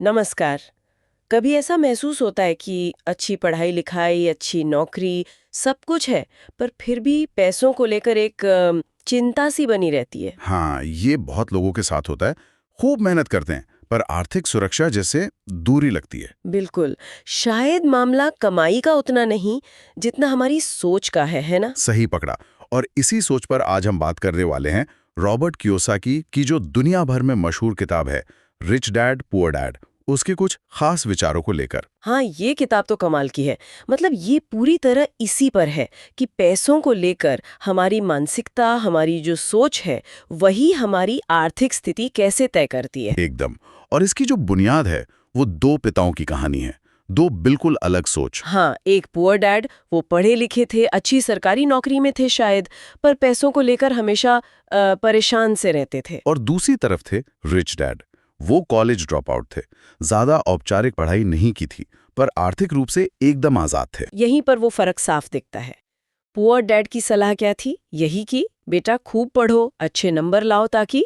नमस्कार। कभी ऐसा महसूस होता है कि अच्छी पढ़ाई लिखाई, अच्छी नौकरी, सब कुछ है, पर फिर भी पैसों को लेकर एक चिंता सी बनी रहती है। हाँ, ये बहुत लोगों के साथ होता है। खूब मेहनत करते हैं, पर आर्थिक सुरक्षा जैसे दूरी लगती है। बिल्कुल। शायद मामला कमाई का उतना नहीं, जितना हमारी सोच का है ना? सही पकड़ा। और इसी सोच पर आज हम बात करने वाले हैं रॉबर्ट कियोसाकी की जो दुनिया भर में मशहूर किताब है, रिच डैड पुअर डैड, उसके कुछ खास विचारों को लेकर। हाँ, ये किताब तो कमाल की है। मतलब ये पूरी तरह इसी पर है कि पैसों को लेकर हमारी मानसिकता, हमारी जो सोच है, वही हमारी आर्थिक स्थिति कैसे तय करती है। एकदम। और इसकी जो बुनियाद है, वो दो पिताओं की कहानी है, दो बिल्कुल अलग सोच। हाँ, एक पुअर डैड, वो पढ़े लिखे थे, अच्छी सरकारी नौकरी में थे शायद, पर पैसों को लेकर हमेशा परेशान से रहते थे। और दूसरी तरफ थे रिच डैड। वो कॉलेज ड्रॉप आउट थे, ज्यादा औपचारिक पढ़ाई नहीं की थी, पर आर्थिक रूप से एकदम आजाद थे। यहीं पर वो फर्क साफ दिखता है। पुअर डैड की सलाह क्या थी? यही कि बेटा खूब पढ़ो, अच्छे नंबर लाओ ताकि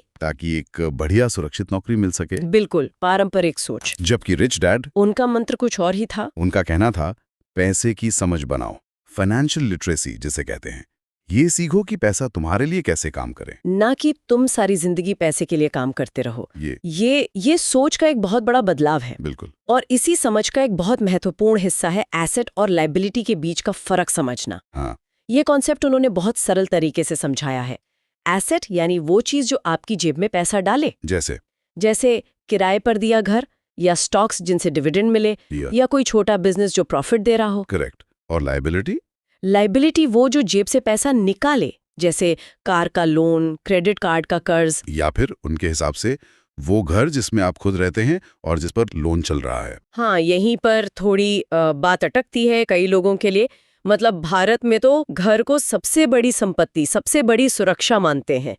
एक बढ़िया सुरक्षित नौकरी मिल सके। बिल्कुल पारंपरिक सोच। जबकि रिच डैड, उनका मंत्र कुछ और ही था। उनका कहना था, पैसे की समझ बनाओ, फाइनेंशियल लिटरेसी जिसे कहते हैं। ये सीखो कि पैसा तुम्हारे लिए कैसे काम करे। ना कि तुम सारी जिंदगी पैसे के लिए काम करते रहो। ये ये सोच का एक बहुत बड़ा बदलाव है। बिल्कुल। और इसी समझ का एक बहुत महत्वपूर्ण हिस्सा है एसेट और लायबिलिटी के बीच का फर्क समझना। हाँ, ये कॉन्सेप्ट उन्होंने बहुत सरल तरीके से समझाया है। एसेट यानी वो चीज जो आपकी जेब में पैसा डाले, जैसे किराए पर दिया घर, या स्टॉक्स जिनसे डिविडेंड मिले, या कोई छोटा बिजनेस जो प्रॉफिट दे रहा हो। करेक्ट। और लायबिलिटी? लायबिलिटी वो जो जेब से पैसा निकाले, जैसे कार का लोन, क्रेडिट कार्ड का कर्ज। या फिर उनके हिसाब से वो घर जिसमें आप खुद रहते हैं और जिस पर लोन चल रहा है। हाँ, यहीं पर थोड़ी बात अटकती है कई लोगों के लिए। मतलब भारत में तो घर को सबसे बड़ी संपत्ति, सबसे बड़ी सुरक्षा मानते हैं।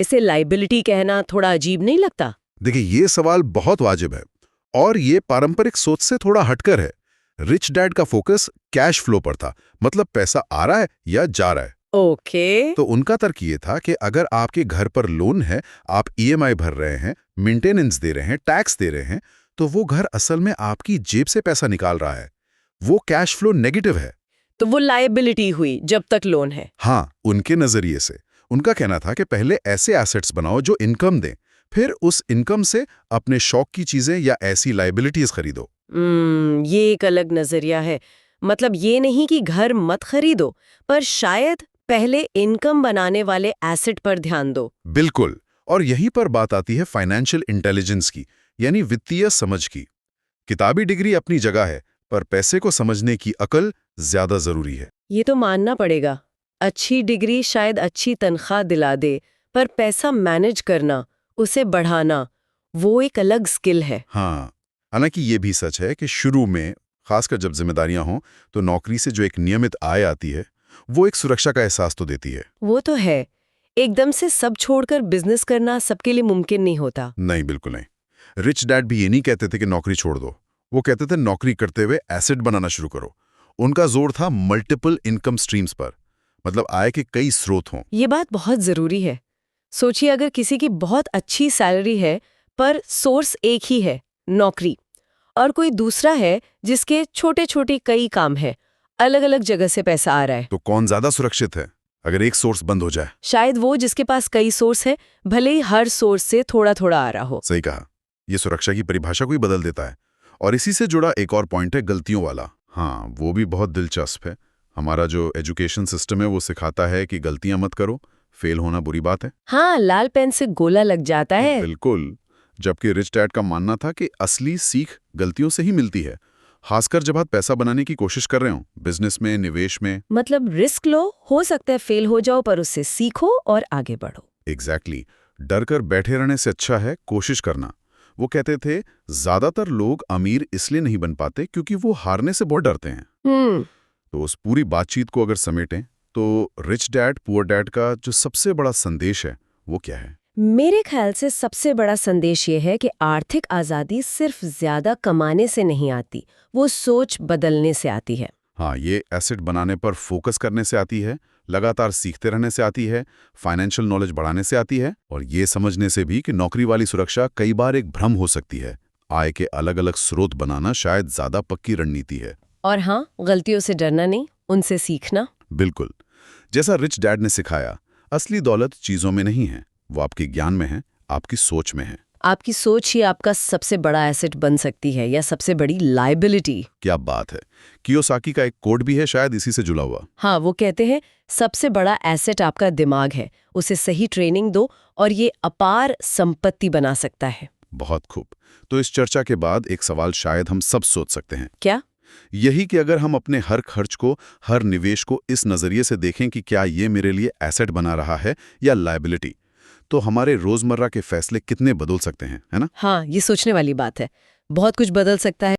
इसे लायबिलिटी कहना थोड़ा अजीब नहीं लगता? देखिए, ये सवाल बहुत वाजिब है और ये पारंपरिक सोच से थोड़ा हटकर है। रिच डैड का फोकस कैश फ्लो पर था, मतलब पैसा आ रहा है या जा रहा है। ओके। तो उनका तर्क ये था कि अगर आपके घर पर लोन है, आप ईएमआई भर रहे हैं, मेंटेनेंस दे रहे हैं, टैक्स दे रहे हैं, तो वो घर असल में आपकी जेब से पैसा निकाल रहा है। वो कैश फ्लो नेगेटिव है। तो वो लायबिलिटी हुई जब तक लोन है। हाँ, उनके नजरिए से। उनका कहना था कि पहले ऐसे एसेट्स बनाओ जो इनकम दें, फिर उस इनकम से अपने शौक की चीजें या ऐसी लायबिलिटीज खरीदो। ये एक अलग नजरिया है। मतलब ये नहीं कि घर मत खरीदो, पर शायद पहले इनकम बनाने वाले एसेट पर ध्यान दो। बिल्कुल। और यहीं पर बात आती है फाइनेंशियल इंटेलिजेंस की, यानी वित्तीय समझ की। किताबी डिग्री अपनी जगह है, पर पैसे को समझने की अकल ज्यादा जरूरी है। ये तो मानना पड़ेगा। अच्छी डिग्री शायद अच्छी तनख्वाह दिला दे, पर पैसा मैनेज करना, उसे बढ़ाना, वो एक अलग स्किल है। हाँ, हालांकि ये भी सच है कि शुरू में, खासकर जब जिम्मेदारियां हों, तो नौकरी से जो एक नियमित आय आती है, वो एक सुरक्षा का एहसास तो देती है। वो तो है। एकदम से सब छोड़कर बिजनेस करना सबके लिए मुमकिन नहीं होता। नहीं, बिल्कुल नहीं। रिच डैड भी ये नहीं कहते थे कि नौकरी छोड़ दो। वो कहते थे नौकरी करते हुए एसेट बनाना शुरू करो। उनका जोर था मल्टीपल इनकम स्ट्रीम्स पर, मतलब आय के कई स्रोत हों। ये बात बहुत जरूरी है। सोचिए अगर किसी की बहुत अच्छी सैलरी है, पर सोर्स एक ही है, नौकरी, और कोई दूसरा है जिसके छोटे छोटे कई काम है, अलग अलग जगह से पैसा आ रहा है। तो कौन ज्यादा सुरक्षित है अगर एक सोर्स बंद हो जाए? शायद वो जिसके पास कई सोर्स है, भले ही हर सोर्स से थोड़ा थोड़ा आ रहा हो। सही कहा। ये सुरक्षा की परिभाषा को ही बदल देता है। और इसी से जुड़ा एक और पॉइंट है गलतियों वाला। हाँ, वो भी बहुत दिलचस्प है। हमारा जो एजुकेशन सिस्टम है वो सिखाता है कि गलतियां मत करो, फेल होना बुरी बात है। हाँ, लाल पेन से गोला लग जाता है। बिल्कुल। जबकि रिच डैड का मानना था कि असली सीख गलतियों से ही मिलती है, खासकर जब आप पैसा बनाने की कोशिश कर रहे हो, बिजनेस में, निवेश में। मतलब रिस्क लो, हो सकता है फेल हो जाओ, पर उससे सीखो और आगे बढ़ो। एग्जैक्टली। डर कर बैठे रहने से अच्छा है कोशिश करना। वो कहते थे ज्यादातर लोग अमीर इसलिए नहीं बन पाते क्योंकि वो हारने से बहुत डरते हैं। तो उस पूरी बातचीत को अगर समेटें, तो रिच डैड पुअर डैड का जो सबसे बड़ा संदेश है वो क्या है? मेरे ख्याल से सबसे बड़ा संदेश ये है कि आर्थिक आज़ादी सिर्फ ज्यादा कमाने से नहीं आती, वो सोच बदलने से आती है। हाँ, ये एसेट बनाने पर फोकस करने से आती है, लगातार सीखते रहने से आती है, फाइनेंशियल नॉलेज बढ़ाने से आती है, और ये समझने से भी कि नौकरी वाली सुरक्षा कई बार एक भ्रम हो सकती है, आय के अलग-अलग स्रोत बनाना शायद ज्यादा पक्की रणनीति है। और हाँ, गलतियों से डरना नहीं, उनसे सीखना। बिल्कुल। जैसा रिच डैड ने सिखाया, असली दौलत चीजों में नहीं है, वो आपके ज्ञान में है, आपकी सोच में है। आपकी सोच ही आपका सबसे बड़ा एसेट बन सकती है या सबसे बड़ी लायबिलिटी। क्या बात है। कियोसाकी का एक कोड भी है शायद इसी से जुड़ा हुआ। हाँ, वो कहते हैं सबसे बड़ा एसेट आपका दिमाग है, उसे सही ट्रेनिंग दो और ये अपार संपत्ति बना सकता है। बहुत खूब। तो इस चर्चा के बाद एक सवाल शायद हम सब सोच सकते हैं। क्या? यही कि अगर हम अपने हर खर्च को, हर निवेश को इस नजरिए से देखें कि क्या ये मेरे लिए एसेट बना रहा है या लायबिलिटी, तो हमारे रोजमर्रा के फैसले कितने बदल सकते हैं, है ना? हाँ, ये सोचने वाली बात है। बहुत कुछ बदल सकता है।